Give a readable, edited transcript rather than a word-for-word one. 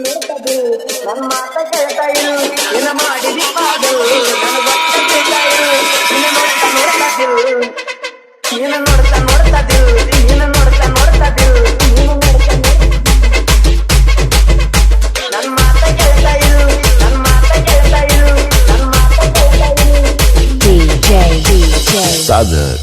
ನನ್ನ ಮಾತ ಕೇಳ್ತಾ ಇರು ನಿನ್ನ ಮಾಡಿದಿ ಪಾಡು ನನ್ನ ಗೊತ್ತ ಕೇಳ್ತಾ ಇರು ನಿನ್ನ ನೋಡ್ತಾ ನನ್ನ ಮಾತ ಕೇಳ್ತಾ ಇರು DJ Sagar